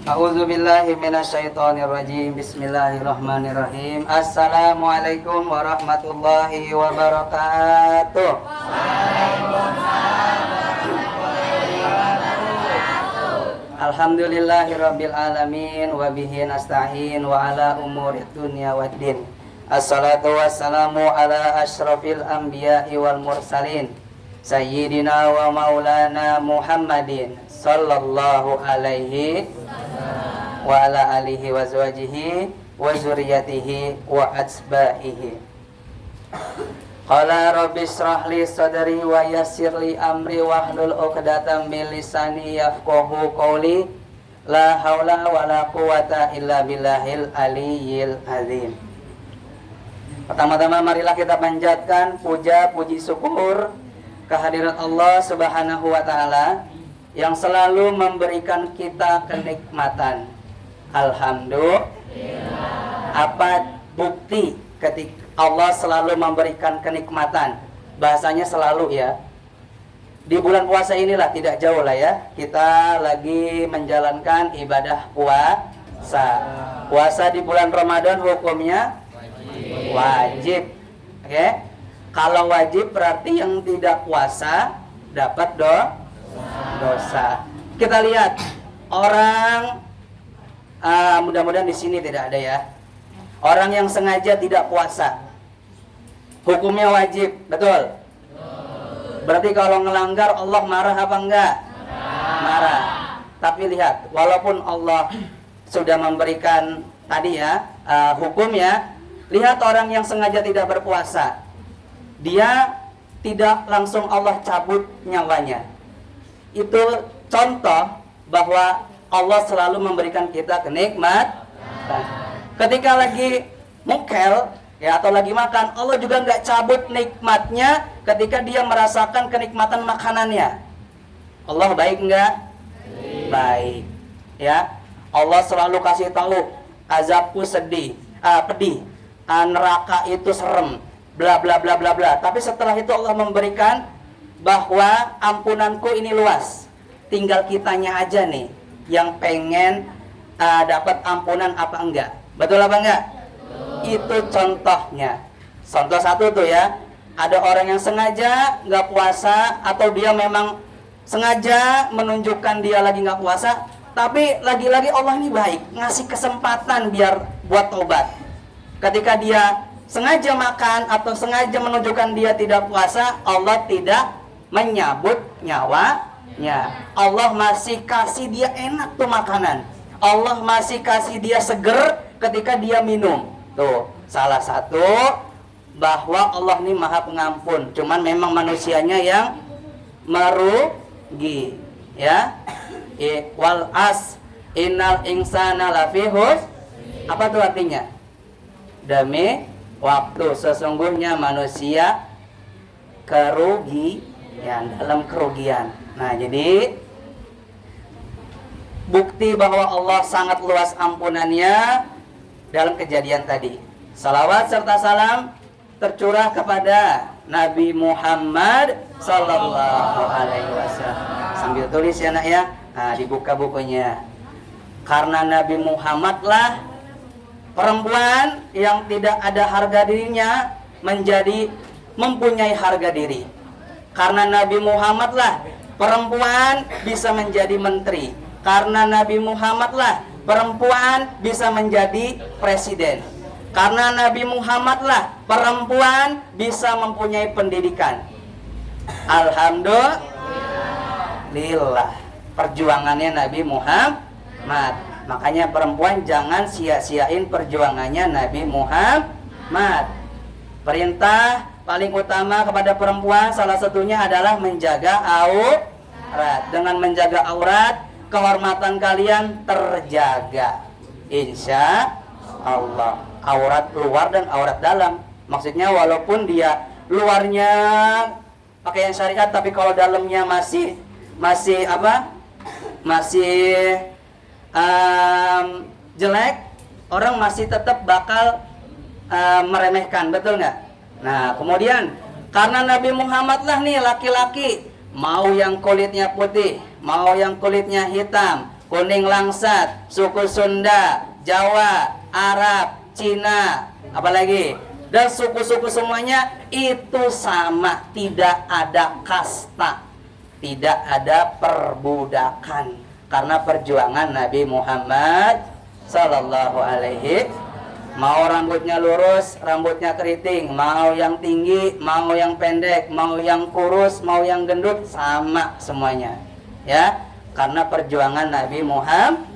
A'udzubillahi minasyaitonirrajim. Bismillahirrahmanirrahim. Assalamualaikum warahmatullahi wabarakatuh. Alhamdulillahirabbil alamin wa bihi nasta'in wa ala umurid dunya waddin. Assalatu wassalamu ala asyrafil anbiya'i wal mursalin sayyidina wa maulana Muhammadin sallallahu alaihi wa ala alihi wa zawjihi wa zuriyatihi wa atsbahihi. Qala rabbi shrah li sadri wa yassir li amri wahlul 'uqdatam min lisani yafqahu qawli. La haula wa la quwata illa billahil aliyyil azim. Pertama-tama marilah kita panjatkan puja puji syukur kehadirat Allah Subhanahu wa taala yang selalu memberikan kita kenikmatan. Alhamdulillah. Apa bukti ketika Allah selalu memberikan kenikmatan? Bahasanya selalu ya. Di bulan puasa inilah, tidak jauh lah ya, kita lagi menjalankan ibadah puasa. Puasa di bulan Ramadan hukumnya wajib. Oke? Kalau wajib berarti yang tidak puasa dapat dosa. Kita lihat orang mudah-mudahan di sini tidak ada ya. Orang yang sengaja tidak puasa, hukumnya wajib, betul? Berarti kalau ngelanggar Allah marah apa enggak? Marah. Tapi lihat, walaupun Allah sudah memberikan tadi ya hukumnya, lihat orang yang sengaja tidak berpuasa, dia tidak langsung Allah cabut nyawanya. Itu contoh bahwa Allah selalu memberikan kita kenikmatan. Ketika lagi mukel ya atau lagi makan, Allah juga nggak cabut nikmatnya ketika dia merasakan kenikmatan makanannya. Allah baik nggak? Baik. Ya, Allah selalu kasih tahu azabku pedih, neraka itu serem, bla bla bla bla bla. Tapi setelah itu Allah memberikan bahwa ampunanku ini luas. Tinggal kitanya aja nih yang pengen dapat ampunan apa enggak. Betul apa enggak? Itu contohnya. Contoh satu tuh ya, ada orang yang sengaja nggak puasa, atau dia memang sengaja menunjukkan dia lagi nggak puasa, tapi lagi-lagi Allah ini baik, ngasih kesempatan biar buat tobat. Ketika dia sengaja makan atau sengaja menunjukkan dia tidak puasa, Allah tidak menyabut nyawanya. Allah masih kasih dia enak tuh makanan. Allah masih kasih dia seger ketika dia minum. Tuh, salah satu bahwa Allah ini Maha Pengampun. Cuman memang manusianya yang merugi, ya. Wal as innal insana lafi khusr. Apa tuh artinya? Demi waktu, sesungguhnya manusia dalam kerugian. Nah, jadi bukti bahwa Allah sangat luas ampunannya dalam kejadian tadi. Salawat serta salam tercurah kepada Nabi Muhammad sallallahu alaihi wasallam. Sambil tulis ya nak ya. Nah, dibuka bukunya. Karena Nabi Muhammad lah perempuan yang tidak ada harga dirinya menjadi mempunyai harga diri. Karena Nabi Muhammad lah perempuan bisa menjadi menteri. Karena Nabi Muhammad lah perempuan bisa menjadi presiden. Karena Nabi Muhammad lah perempuan bisa mempunyai pendidikan. Alhamdulillah, perjuangannya Nabi Muhammad. Makanya perempuan jangan sia-siain perjuangannya Nabi Muhammad. Perintah paling utama kepada perempuan salah satunya adalah menjaga aurat. Dengan menjaga aurat, kehormatan kalian terjaga, insya Allah. Aurat luar dan aurat dalam, maksudnya walaupun dia luarnya pakaian syariat, tapi kalau dalamnya masih jelek, orang masih tetap bakal meremehkan, betul nggak? Nah, kemudian karena Nabi Muhammad lah nih laki-laki, mau yang kulitnya putih, mau yang kulitnya hitam, kuning langsat, suku Sunda, Jawa, Arab, Cina, apalagi, dan suku-suku semuanya itu sama, tidak ada kasta, tidak ada perbudakan, karena perjuangan Nabi Muhammad Sallallahu Alaihi. Mau rambutnya lurus, rambutnya keriting, mau yang tinggi, mau yang pendek, mau yang kurus, mau yang gendut, sama semuanya, ya, karena perjuangan Nabi Muhammad.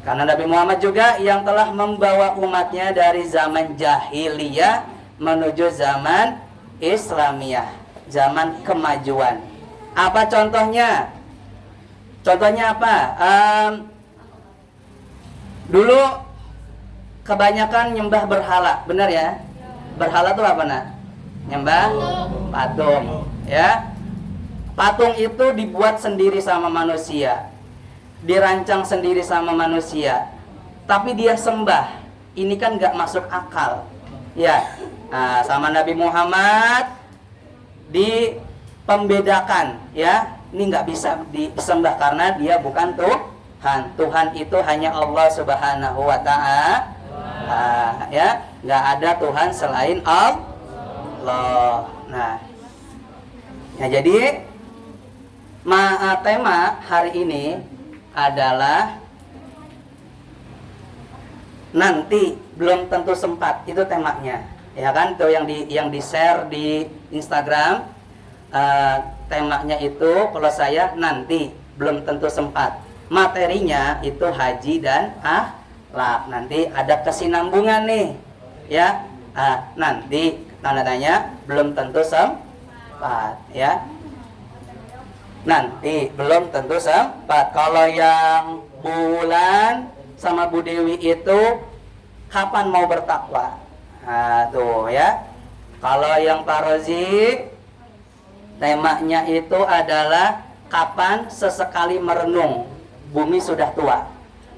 Karena Nabi Muhammad juga yang telah membawa umatnya dari zaman jahiliyah menuju zaman Islamiyah, zaman kemajuan. Apa contohnya? Contohnya apa? Dulu kebanyakan nyembah berhala, benar ya? Berhala itu apa, nak? Nyembah patung, ya. Patung itu dibuat sendiri sama manusia, dirancang sendiri sama manusia, tapi dia sembah. Ini kan gak masuk akal, ya. Nah, sama Nabi Muhammad dipembedakan, ya. Ini gak bisa disembah karena dia bukan Tuhan. Tuhan itu hanya Allah Subhanahu wa Ta'ala, ya. Gak ada Tuhan selain Allah. Nah, ya, jadi tema hari ini adalah nanti belum tentu sempat, itu temanya, ya kan? Itu yang di share di Instagram. Temanya itu kalau saya nanti belum tentu sempat. Materinya itu haji dan akhlak. Nanti ada kesinambungan nih, ya. Nanti tanda tanya belum tentu sempat, ya. Nanti belum tentu sempat. Kalau yang Bulan sama Bu Dewi itu kapan mau bertakwa? Nah, tuh ya. Kalau yang Pak Rozi temanya itu adalah kapan sesekali merenung, bumi sudah tua,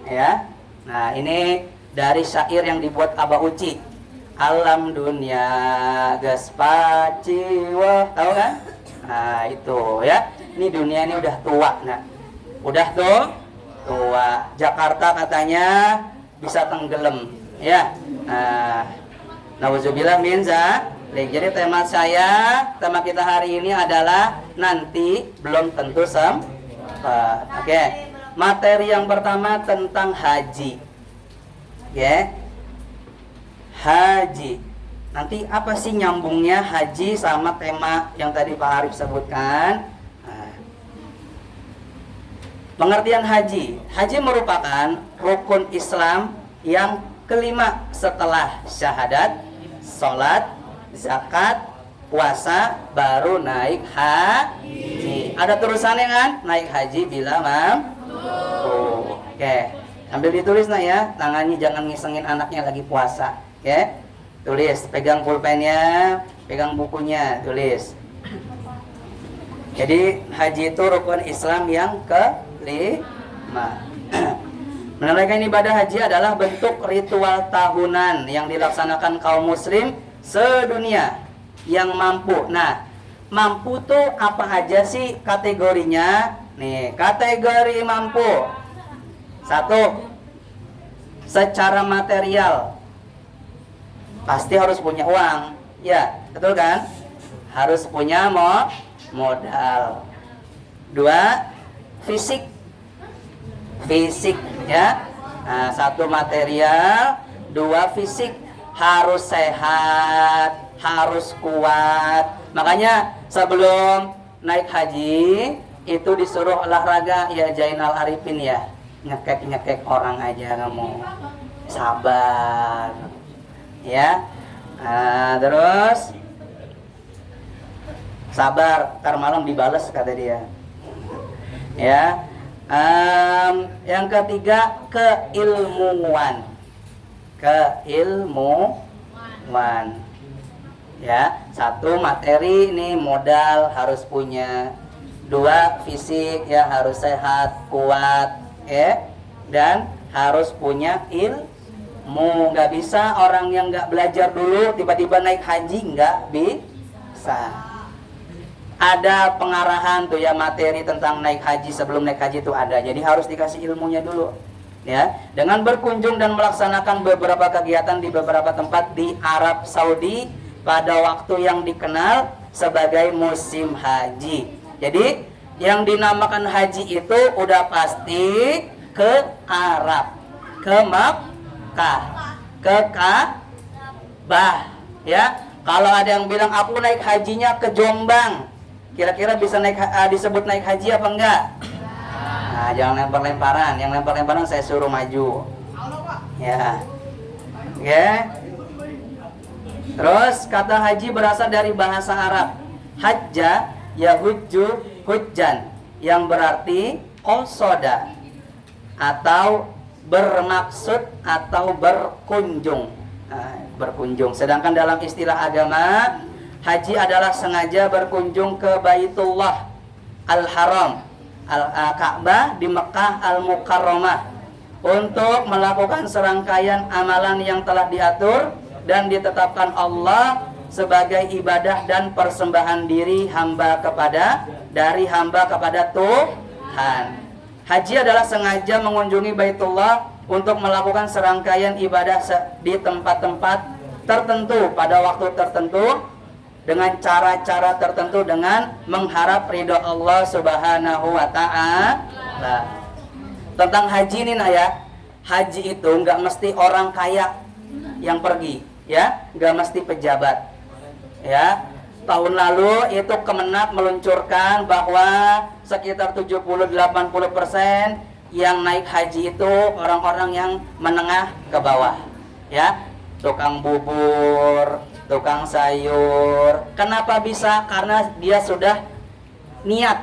ya. Nah, ini dari syair yang dibuat Abah Uci. Alam dunia gaspaciwa, tahu kan? Nah, itu ya. Ini dunia ini udah tua, nah. Udah tuh tua. Jakarta katanya bisa tenggelam, ya. Nah, nauzubillah min dzalik. Jadi tema kita hari ini adalah nanti belum tentu sempat. Oke. Materi yang pertama tentang haji. Oke. Haji. Nanti apa sih nyambungnya haji sama tema yang tadi Pak Arif sebutkan? Pengertian haji. Haji merupakan rukun Islam yang kelima setelah syahadat, sholat, zakat, puasa, baru naik haji. Ada tulisannya kan? Naik haji bila mampu. Oke. Sambil ditulis nah ya, tangannya jangan ngisengin anaknya lagi puasa. Oke. Tulis, pegang pulpennya, pegang bukunya, tulis. Jadi haji itu rukun Islam yang kelima. Menunaikan ibadah haji adalah bentuk ritual tahunan yang dilaksanakan kaum muslim sedunia yang mampu. Nah, mampu tuh apa aja sih kategorinya? Nih, kategori mampu. 1, secara material. Pasti harus punya uang. Ya, betul kan? Harus punya modal. 2, fisik ya. Nah, 1 material, 2 fisik. Harus sehat, harus kuat. Makanya sebelum naik haji itu disuruh olahraga ya Jainal Arifin ya. Nyekek orang aja kamu. Sabar. Ya. Nah, terus sabar, ntar malam dibales kata dia. Ya. Yang ketiga keilmuan. Ya, 1 materi ini modal harus punya. 2 fisik ya harus sehat, kuat, ya. Dan harus punya ilmu. Nggak bisa orang yang nggak belajar dulu tiba-tiba naik haji, nggak bisa. ada pengarahan tuh ya, materi tentang naik haji. Sebelum naik haji itu ada, jadi harus dikasih ilmunya dulu ya, dengan berkunjung dan melaksanakan beberapa kegiatan di beberapa tempat di Arab Saudi pada waktu yang dikenal sebagai musim haji. Jadi yang dinamakan haji itu udah pasti ke Arab, ke Makkah, ke Ka'bah ya. Kalau ada yang bilang aku naik hajinya ke Jombang, kira-kira bisa disebut naik haji apa enggak? Nah, jangan lempar-lemparan. Yang lempar-lemparan saya suruh maju. Ya. Oke. Terus kata haji berasal dari bahasa Arab. Hajja yahujju hujjan, yang berarti qasada atau bermaksud atau berkunjung. Nah, berkunjung. Sedangkan dalam istilah agama, haji adalah sengaja berkunjung ke Baitullah Al-Haram, Ka'bah di Mekah Al-Mukarramah, untuk melakukan serangkaian amalan yang telah diatur dan ditetapkan Allah sebagai ibadah dan persembahan diri dari hamba kepada Tuhan. Haji adalah sengaja mengunjungi Baitullah untuk melakukan serangkaian ibadah di tempat-tempat tertentu pada waktu tertentu dengan cara-cara tertentu dengan mengharap ridho Allah Subhanahu wa ta'ala. Tentang haji ini nah ya, haji itu nggak mesti orang kaya yang pergi ya, nggak mesti pejabat ya. Tahun lalu itu Kemenak meluncurkan bahwa sekitar 70-80% yang naik haji itu orang-orang yang menengah ke bawah ya, tukang bubur, tukang sayur. Kenapa bisa? Karena dia sudah niat.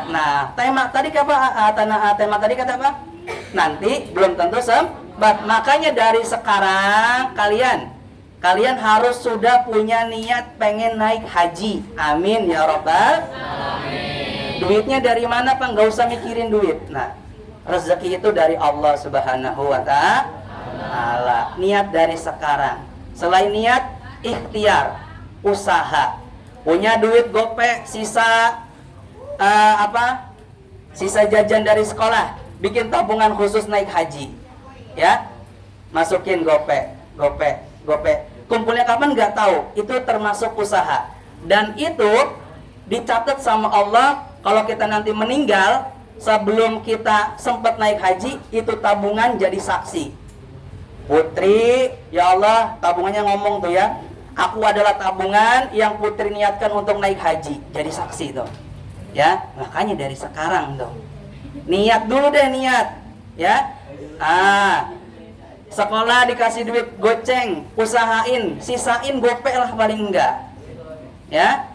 Nah, tema tadi kata apa? Nanti belum tentu sempat. Makanya dari sekarang kalian harus sudah punya niat pengen naik haji. Amin ya Rabbal alamin. Duitnya dari mana Pak? Nggak usah mikirin duit. Nah, rezeki itu dari Allah Subhanahu wa ta'ala. Niat dari sekarang. Selain niat, ikhtiar, usaha. Punya duit gope, sisa sisa jajan dari sekolah, bikin tabungan khusus naik haji ya, masukin gope. Kumpulnya kapan nggak tahu, itu termasuk usaha. Dan itu dicatat sama Allah, kalau kita nanti meninggal sebelum kita sempat naik haji, itu tabungan jadi saksi. Putri, ya Allah, tabungannya ngomong tuh ya, aku adalah tabungan yang Putri niatkan untuk naik haji, jadi saksi tuh ya. Makanya dari sekarang tuh niat dulu deh, niat ya. Sekolah dikasih duit goceng, usahain, sisain gope lah paling enggak ya.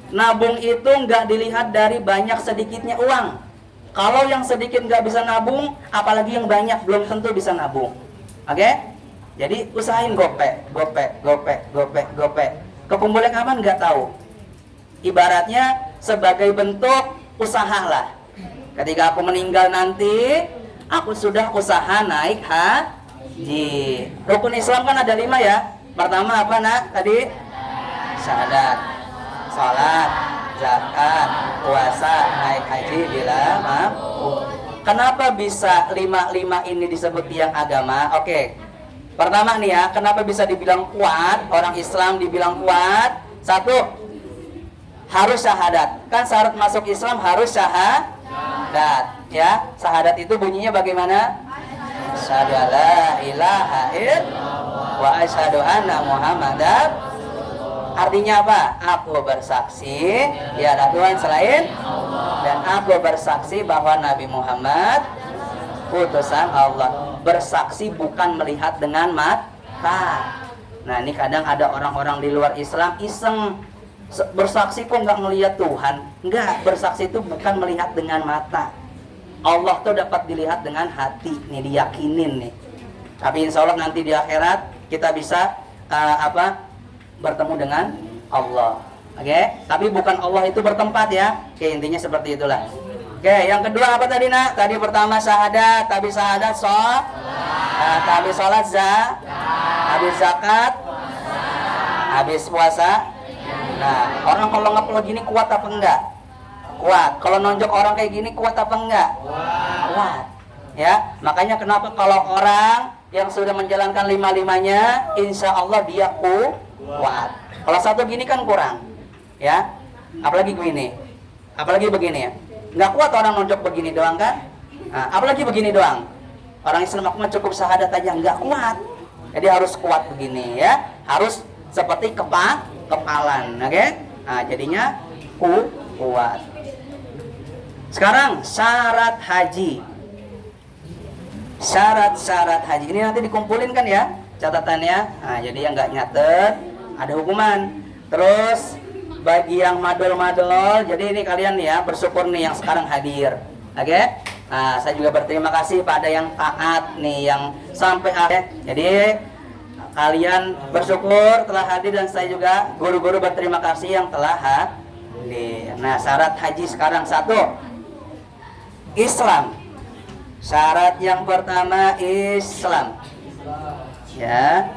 Nabung itu enggak dilihat dari banyak sedikitnya uang. Kalau yang sedikit enggak bisa nabung, apalagi yang banyak belum tentu bisa nabung. Oke? Jadi usahain gope. Kekumpulnya kapan enggak tahu. Ibaratnya sebagai bentuk usaha lah. Ketika aku meninggal nanti, aku sudah usaha naik haji. Rukun Islam kan ada 5 ya. Pertama apa nak? Tadi syahadat, salat, zakat, puasa, naik haji bila mampu. Kenapa bisa 5 ini disebut tiang agama? Oke. Pertama nih ya, kenapa bisa dibilang kuat? Orang Islam dibilang kuat. 1, harus syahadat. Kan syarat masuk Islam harus syahadat ya. Syahadat itu bunyinya bagaimana? Asyhadu alla ilaha illallah wa asyhadu anna Muhammadar. Artinya apa? Aku bersaksi tiada Tuhan selain Allah, dan aku bersaksi bahwa Nabi Muhammad utusan Allah. Bersaksi bukan melihat dengan mata. Nah, ini kadang ada orang-orang di luar Islam iseng bersaksi kok nggak ngelihat Tuhan. Enggak, bersaksi itu bukan melihat dengan mata. Allah tuh dapat dilihat dengan hati, nih diyakinin nih. Tapi insya Allah nanti di akhirat kita bisa bertemu dengan Allah. Oke? Tapi bukan Allah itu bertempat ya. Oke, intinya seperti itulah. Oke, yang kedua apa tadi nak? Tadi pertama syahadat, tapi syahadat tapi sholat habis zakat, habis puasa. Nah, orang kalau ngupload gini kuat apa enggak? Kuat. Kalau nonjok orang kayak gini kuat apa enggak? Kuat. Ya, makanya kenapa kalau orang yang sudah menjalankan lima-limanya, insya Allah dia kuat. Kalau satu gini kan kurang. Ya, apalagi begini. Apalagi begini ya. Nggak kuat orang nonjok begini doang kan? Nah, apalagi begini doang. Orang Islam aku mah cukup syahadat aja, nggak kuat. Jadi harus kuat begini ya. Harus seperti kepalan, oke? Nah, jadinya kuat. Sekarang syarat haji. Syarat haji ini nanti dikumpulin kan ya catatannya. Nah, jadi yang nggak nyatet ada hukuman. Terus bagi yang madol-madol, jadi ini kalian nih ya bersyukur nih yang sekarang hadir, oke? Nah, saya juga berterima kasih pada yang taat nih yang sampai akhir. Jadi kalian bersyukur telah hadir dan saya juga guru-guru berterima kasih yang telah hadir. Nah, syarat haji sekarang satu, Islam. Syarat yang pertama Islam. Ya.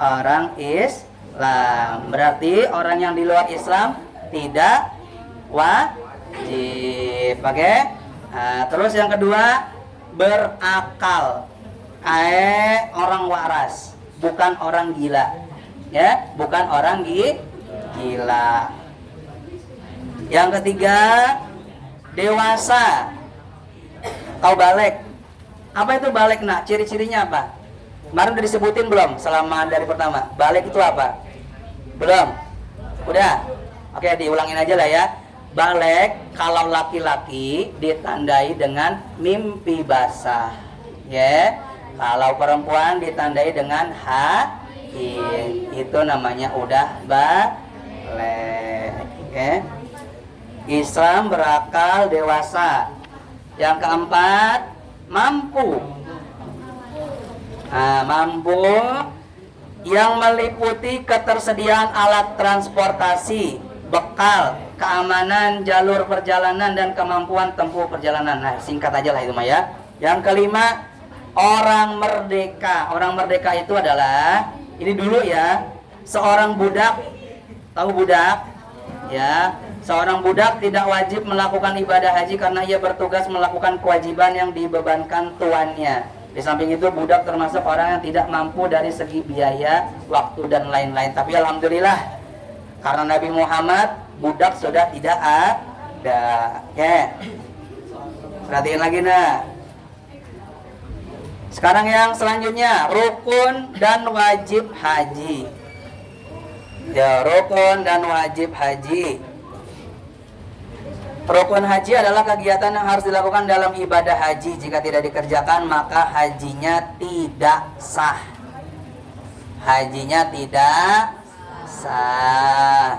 Orang Islam. Berarti orang yang di luar Islam tidak wajib. Oke? Nah, terus yang kedua berakal. Orang waras, bukan orang gila. Ya, bukan orang gila. Yang ketiga dewasa. Tahu balik? Apa itu balik? Nah, ciri-cirinya apa? Kemarin udah disebutin belum? Selama dari pertama. Balik itu apa? Belum? Udah? Oke, diulangin aja lah ya. Balik kalau laki-laki ditandai dengan mimpi basah. Ya. Kalau perempuan ditandai dengan haid. Itu namanya udah balik. Ya. Islam, berakal, dewasa. Yang keempat, mampu. Nah, mampu yang meliputi ketersediaan alat transportasi, bekal, keamanan jalur perjalanan dan kemampuan tempuh perjalanan. Nah, singkat aja lah itu mah ya. Yang kelima, orang merdeka. Orang merdeka itu adalah ini dulu ya, seorang budak. Tahu budak? Ya. Seorang budak tidak wajib melakukan ibadah haji karena ia bertugas melakukan kewajiban yang dibebankan tuannya. Di samping itu budak termasuk orang yang tidak mampu dari segi biaya, waktu dan lain-lain. Tapi alhamdulillah karena Nabi Muhammad budak sudah tidak ada. Oke. Perhatiin lagi nah. Sekarang yang selanjutnya rukun dan wajib haji. Ya, rukun dan wajib haji. Rukun haji adalah kegiatan yang harus dilakukan dalam ibadah haji. Jika tidak dikerjakan maka hajinya tidak sah. Hajinya tidak sah.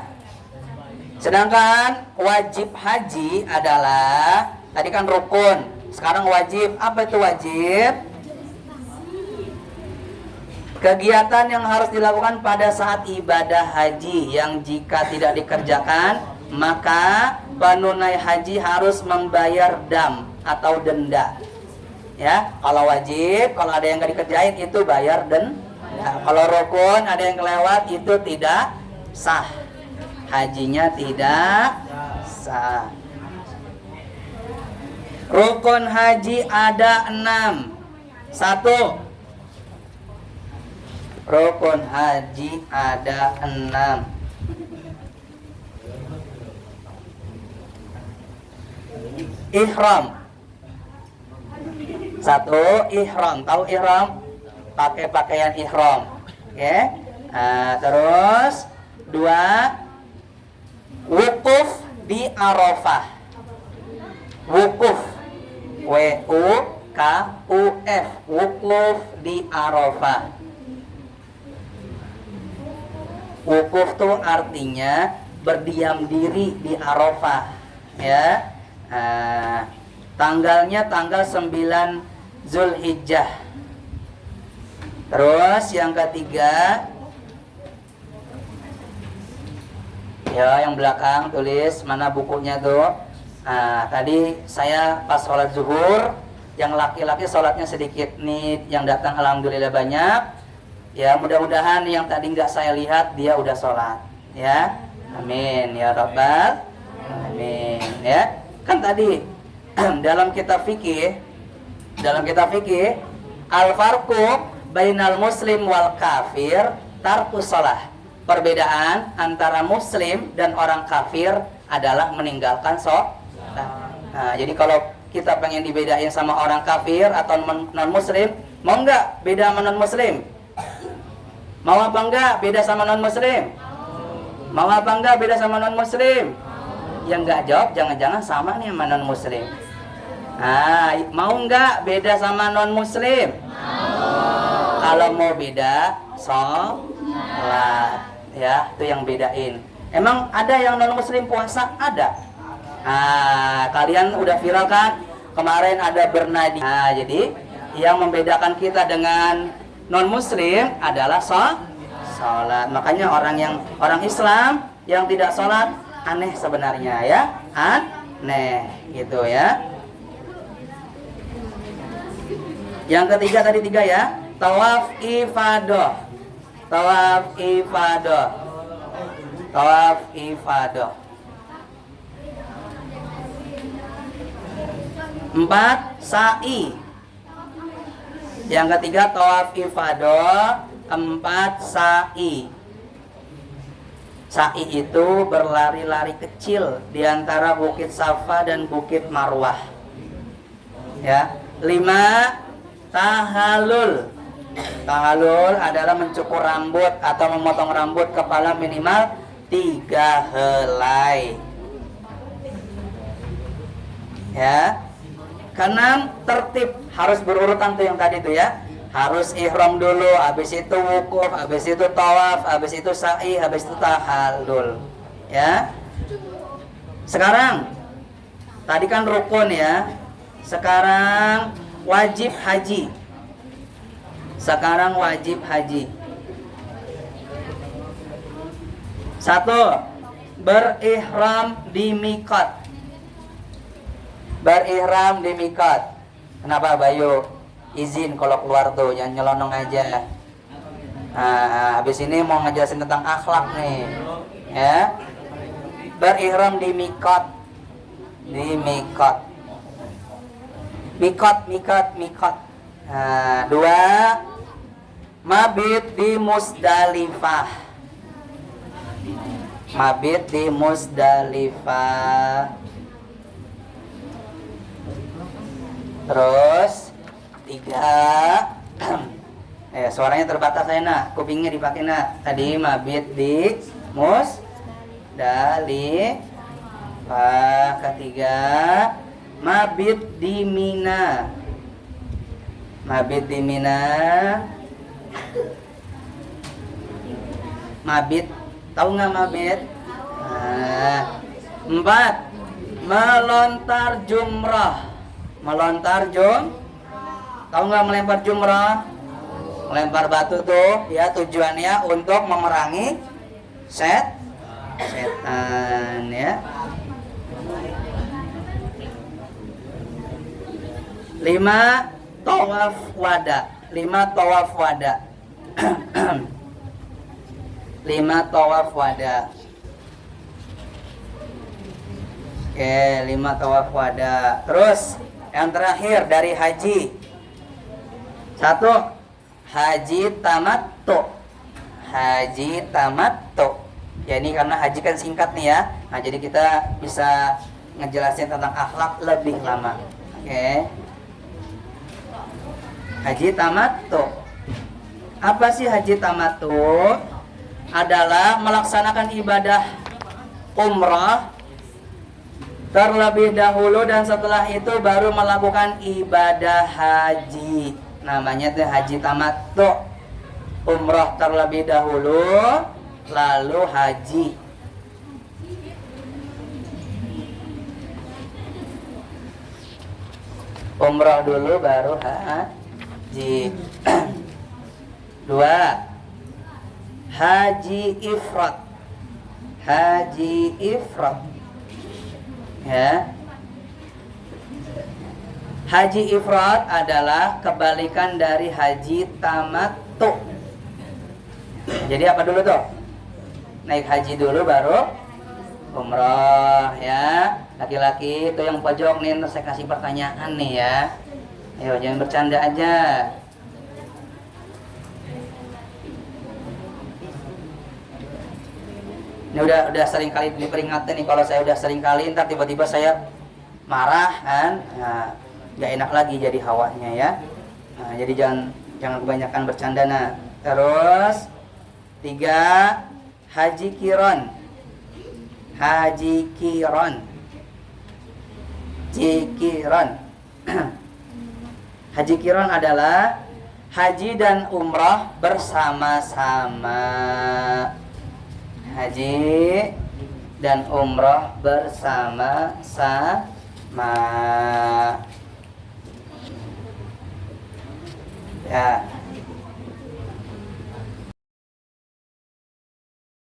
Sedangkan wajib haji adalah tadi kan rukun, sekarang wajib. Apa itu wajib? Kegiatan yang harus dilakukan pada saat ibadah haji yang jika tidak dikerjakan maka penunai haji harus membayar dam atau denda. Ya, kalau wajib, kalau ada yang nggak dikerjain itu bayar denda. Kalau rukun ada yang kelewat itu tidak sah. Hajinya tidak sah. Rukun haji ada 6. 1. Rukun haji ada 6. Ihram. 1, ihram. Tahu ihram? Pakai pakaian ihram. Oke. Nah, terus 2, wukuf di Arafah. Wukuf. W-U-K-U-F. Wukuf di Arafah. Wukuf itu artinya berdiam diri di Arafah. Ya. Tanggalnya tanggal 9 Zulhijjah. Terus yang ketiga, ya yang belakang tulis mana bukunya tuh. Tadi saya pas sholat zuhur, yang laki-laki sholatnya sedikit nih, yang datang alhamdulillah banyak. Ya mudah-mudahan yang tadi nggak saya lihat dia udah sholat. Ya. Amin ya rabbal alamin. Ya, kan tadi dalam kitab fikih al-farqu bainal muslim wal kafir tarkus shalah. Perbedaan antara muslim dan orang kafir adalah meninggalkan sholat. Nah, jadi kalau kita pengen dibedain sama orang kafir atau non muslim, mau nggak beda sama non muslim? Mau apa enggak beda sama non muslim? Mau apa enggak beda sama non muslim? Yang nggak jawab jangan-jangan sama nih sama non muslim. Nah, mau nggak beda sama non muslim? Kalau mau beda sholat, ya itu yang bedain. Emang ada yang non muslim puasa? Ada. Nah, kalian udah viral kan? Kemarin ada bernadi. Nah, jadi yang membedakan kita dengan non muslim adalah sholat. Makanya orang Islam yang tidak sholat aneh sebenarnya ya, aneh gitu ya. Yang ketiga tadi 3 ya, tawaf ifadah. Tawaf ifadah. Tawaf ifadah. 4 sa'i. Yang ketiga tawaf ifadah. 4 sa'i. Sa'i itu berlari-lari kecil di antara Bukit Safa dan Bukit Marwah. Ya. 5 tahalul. Tahalul adalah mencukur rambut atau memotong rambut kepala minimal 3 helai. Ya. Keenam tertib, harus berurutan tuh yang tadi tuh ya. Harus ihram dulu, habis itu wukuf, habis itu tawaf, habis itu sa'i, habis itu tahallul. Ya. Sekarang tadi kan rukun ya. Sekarang wajib haji. Sekarang wajib haji. 1. Berihram di miqat. Berihram di miqat. Kenapa Bayu? Izin kalau keluar tuh, jangan nyelonong aja. Nah, habis ini mau ngejelasin tentang akhlak nih. Ya. Berihram di miqat. Di miqat. Miqat. Nah, 2. Mabit di Musdalifah. Mabit di Musdalifah. Terus 3. Suaranya terbatas saya nak, kupingnya dipakai nak. Tadi mabit di Musdalifah. Ketiga mabit di Mina. Mabit di Mina. Mabit, tahu nggak mabit? Nah. 4. Melontar jumrah. Melontar tahu nggak melempar jumrah? Melempar batu tuh ya, tujuannya untuk memerangi setan ya. 5. Tawaf wada. 5 tawaf wada. 5 tawaf wada. Oke, 5 tawaf wada. Terus yang terakhir dari haji. 1. Haji tamattu. Haji tamattu. Ya ini karena haji kan singkat nih ya. Nah, jadi kita bisa ngejelasin tentang akhlak lebih lama. Oke. Haji tamattu. Apa sih haji tamattu? Adalah melaksanakan ibadah umrah terlebih dahulu dan setelah itu baru melakukan ibadah haji. Namanya itu haji tamattu. Umrah terlebih dahulu lalu haji. Umrah dulu baru haji. 2. Haji ifrat. Haji ifrat. Ya. Haji ifrat adalah kebalikan dari haji tamattu. Jadi apa dulu tuh? Naik haji dulu baru umroh ya. Laki-laki itu yang pojok nih, ntar saya kasih pertanyaan nih ya. Ayo jangan bercanda aja. Ini udah sering kali diperingatkan nih, kalau saya udah sering kali ntar tiba-tiba saya marah kan. Nah, nggak enak lagi jadi hawanya ya. Nah, jadi jangan kebanyakan bercanda. Nah, terus 3, haji kiron. Haji kiron. Jikiron. Haji kiron adalah haji dan umrah bersama-sama. Haji dan umrah bersama-sama. Ya.